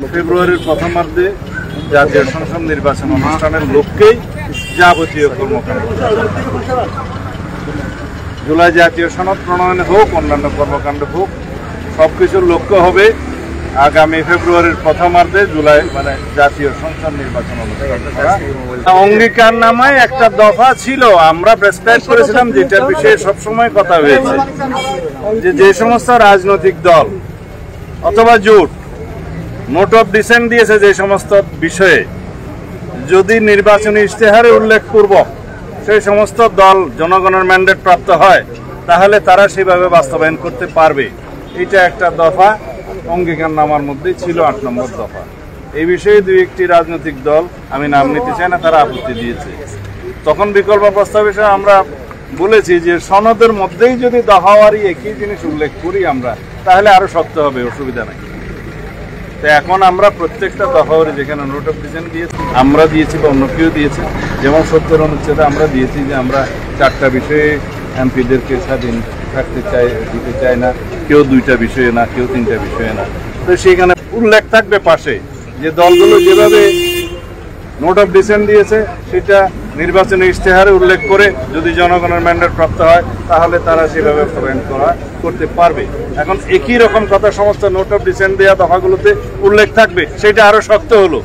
ফেব্রুয়ারির প্রথমার্ধে জাতীয় সংসদ নির্বাচন অনুষ্ঠানের লক্ষ্যেই যাবতীয় কর্মকাণ্ড। জুলাই জাতীয় সনদ প্রণয়ন হোক, অন্যান্য কর্মকাণ্ড হোক, সবকিছুর লক্ষ্য হবে আগামী ফেব্রুয়ারির প্রথমার্ধে জুলাই জাতীয় সংসদ নির্বাচন অনুষ্ঠিত করা। অঙ্গীকার নামায় একটা দফা ছিল, আমরা প্রেসক্রাইব করেছিলাম, যেটার বিষয়ে সবসময় কথা হয়েছে যে সমস্ত রাজনৈতিক দল অথবা জোট নোট অফ ডিসেন্ট দিয়েছে যে সমস্ত বিষয়ে, যদি নির্বাচনী ইশতেহারে উল্লেখপূর্বক সেই সমস্ত দল জনগণের ম্যান্ডেট প্রাপ্ত হয় তাহলে তারা সেভাবে বাস্তবায়ন করতে পারবে। এটা একটা দফা অঙ্গীকার নামার মধ্যেই ছিল, ৮ নম্বর দফা। এই বিষয়ে দুই একটি রাজনৈতিক দল, আমি নাম নিতে চাই না, তারা আপত্তি দিয়েছে। তখন বিকল্প প্রস্তাব হিসেবে আমরা বলেছি যে সনদের মধ্যেই যদি দফাওয়ারি একই জিনিস উল্লেখ করি আমরা, তাহলে আরো শক্ত হবে, অসুবিধা নাই। তো এখন আমরা প্রত্যেকটা দফাওয়ারি যেখানে নোট অফ ডিসেন্ট দিয়েছি, আমরা দিয়েছি বা অন্য কেউ দিয়েছে, যেমন ৭০ অনুচ্ছেদে আমরা দিয়েছি যে আমরা 4টা বিষয়ে এমপিদেরকে স্বাধীন দিতে চাই না, কেউ 2টা বিষয়ে না, কেউ 3টা বিষয়ে না। তো সেখানে উল্লেখ থাকবে পাশে যে দলগুলো যেভাবে নোট অফ ডিসেন্ট দিয়েছে সেটা নির্বাচনী ইশতেহারে উল্লেখ করে যদি জনগণের ম্যান্ডেট প্রাপ্ত হয় তাহলে তারা সেভাবে করতে পারবে। এখন একই রকম কথা সমস্ত নোট অফ ডিসেন্ট দেওয়া দফাগুলোতে উল্লেখ থাকবে, সেটা আরো শক্ত হলো।